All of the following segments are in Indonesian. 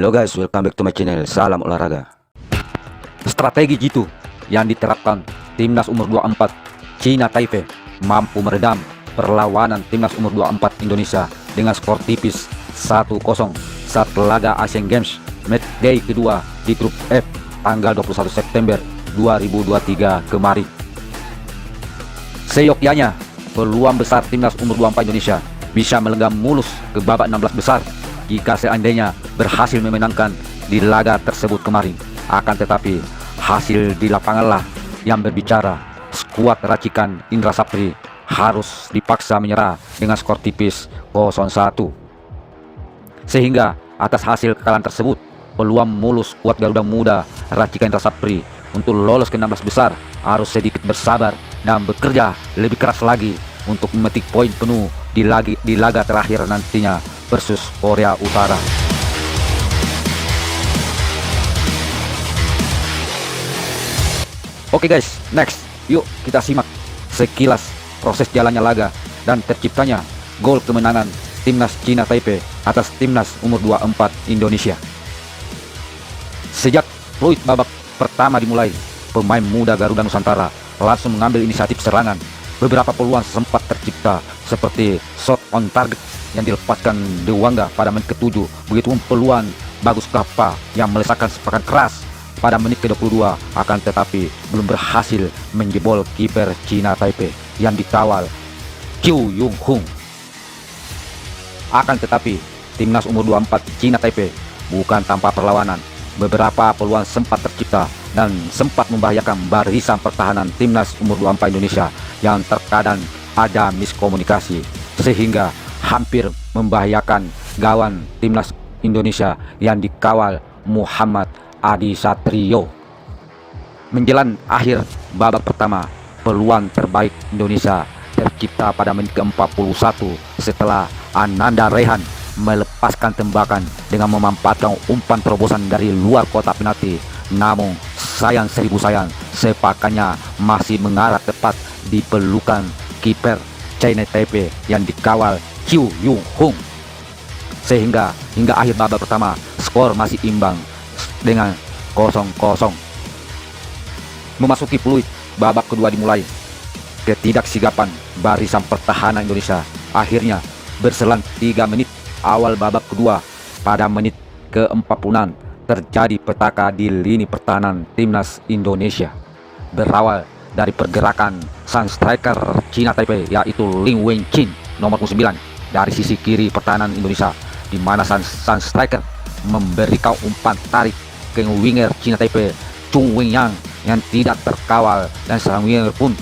Halo guys, welcome back to my channel. Salam olahraga. Strategi jitu yang diterapkan timnas umur 24 China Taipei mampu meredam perlawanan timnas umur 24 Indonesia dengan skor tipis 1-0 saat laga Asian Games match day kedua di grup F tanggal 21 September 2023 kemarin. Seyogyanya, peluang besar timnas umur 24 Indonesia bisa melenggang mulus ke babak 16 besar jika seandainya berhasil memenangkan di laga tersebut kemarin. Akan tetapi hasil di lapanganlah yang berbicara. Skuad racikan Indra Sapri harus dipaksa menyerah dengan skor tipis 0-1. Sehingga atas hasil kekalahan tersebut, peluang mulus skuad Garuda Muda racikan Indra Sapri untuk lolos ke 16 besar harus sedikit bersabar dan bekerja lebih keras lagi untuk memetik poin penuh di laga terakhir nantinya versus Korea Utara. Oke guys, next yuk kita simak sekilas proses jalannya laga dan terciptanya gol kemenangan timnas China Taipei atas timnas umur 24 Indonesia. Sejak fluid babak pertama dimulai, pemain muda Garuda Nusantara langsung mengambil inisiatif serangan. Beberapa peluang sempat tercipta seperti shot on target yang dilepaskan Dewangga pada menit ke-7. Begitupun peluang Bagus Kapa yang melesakkan sepakan keras pada menit ke-22, akan tetapi belum berhasil menjebol kiper China Taipei yang dikawal Chiu Yung Hung. Akan tetapi timnas umur 24 China Taipei bukan tanpa perlawanan. Beberapa peluang sempat tercipta dan sempat membahayakan barisan pertahanan timnas umur 24 Indonesia yang terkadang ada miskomunikasi sehingga hampir membahayakan gawang timnas Indonesia yang dikawal Muhammad Adi Satrio. Menjelang akhir babak pertama, peluang terbaik Indonesia tercipta pada menit ke-41 setelah Ananda Rehan melepaskan tembakan dengan memanfaatkan umpan terobosan dari luar kotak penalti. Namun sayang seribu sayang, sepakannya masih mengarah tepat di pelukan kiper China Taipei yang dikawal Chiu Yung Hung. Sehingga hingga akhir babak pertama skor masih imbang dengan 0-0. Memasuki fluid babak kedua dimulai, ketidaksigapan barisan pertahanan Indonesia akhirnya berselang 3 menit awal babak kedua. Pada menit ke-46 terjadi petaka di lini pertahanan timnas Indonesia, berawal dari pergerakan sang striker China Taipei yaitu Ling Wenchin nomor 9 dari sisi kiri pertahanan Indonesia, di mana sang striker memberikan umpan tarik ke winger China Taipei Chung Wengyang yang tidak terkawal, dan sang winger pun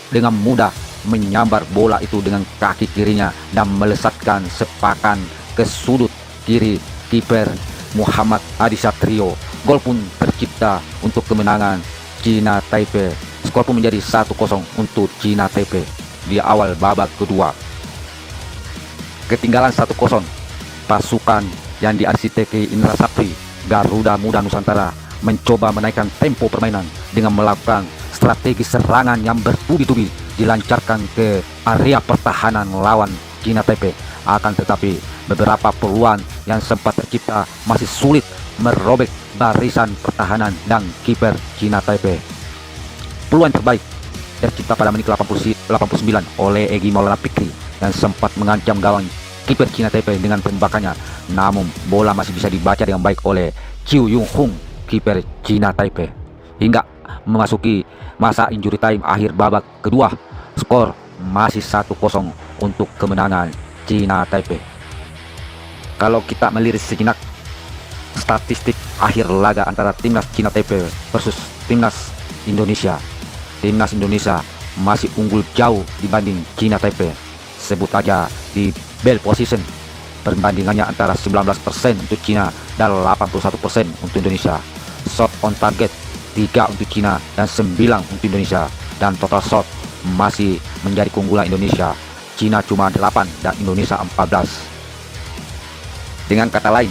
dengan mudah menyambar bola itu dengan kaki kirinya dan melesatkan sepakan ke sudut kiri kiper Muhammad Adi Satrio. Gol pun tercipta untuk kemenangan China Taipei. Skor pun menjadi 1-0 untuk China Taipei di awal babak kedua. Ketinggalan 1-0, pasukan yang diarsiteki Indra Sapri Garuda Muda Nusantara mencoba menaikkan tempo permainan dengan melakukan strategi serangan yang bertubi-tubi dilancarkan ke area pertahanan lawan China Taipei. Akan tetapi beberapa peluang yang sempat tercipta masih sulit merobek barisan pertahanan dan kiper China Taipei. Peluang terbaik tercipta pada menit 89 oleh Egy Maulana Fikri yang sempat mengancam gawang kiper China Taipei dengan tembakannya, namun bola masih bisa dibaca dengan baik oleh Chiu Yung Hung kiper China Taipei. Hingga memasuki masa injury time akhir babak kedua, skor masih 1-0 untuk kemenangan China Taipei. Kalau kita melirik sejenak statistik akhir laga antara timnas China Taipei versus timnas Indonesia, timnas Indonesia masih unggul jauh dibanding China Taipei. Sebut aja di ball position, perbandingannya antara 19% untuk China dan 81% untuk Indonesia. Shot on target 3 untuk China dan 9 untuk Indonesia, dan total shot masih menjadi keunggulan Indonesia. China cuma 8 dan Indonesia 14. Dengan kata lain,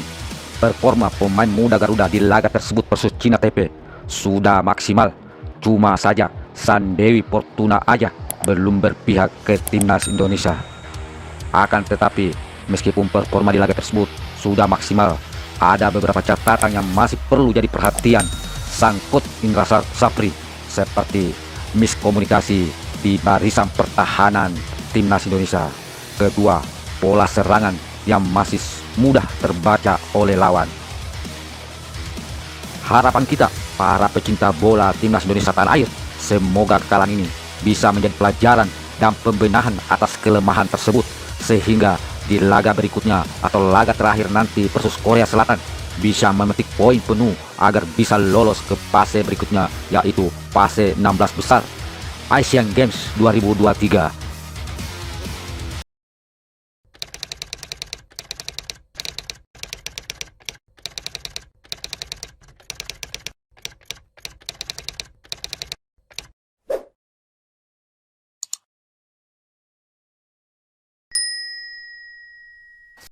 performa pemain muda Garuda di laga tersebut versus China Taipei sudah maksimal. Cuma saja Sandewi Fortuna aja belum berpihak ke timnas Indonesia. Akan tetapi meskipun performa di laga tersebut sudah maksimal, ada beberapa catatan yang masih perlu jadi perhatian sang coach Indra Sapri, seperti miskomunikasi di barisan pertahanan timnas Indonesia. Kedua, pola serangan yang masih mudah terbaca oleh lawan. Harapan kita, para pecinta bola timnas Indonesia tanah air, semoga kekalahan ini bisa menjadi pelajaran dan pembenahan atas kelemahan tersebut, sehingga di laga berikutnya atau laga terakhir nanti versus Korea Selatan bisa memetik poin penuh agar bisa lolos ke fase berikutnya, yaitu fase 16 besar Asian Games 2023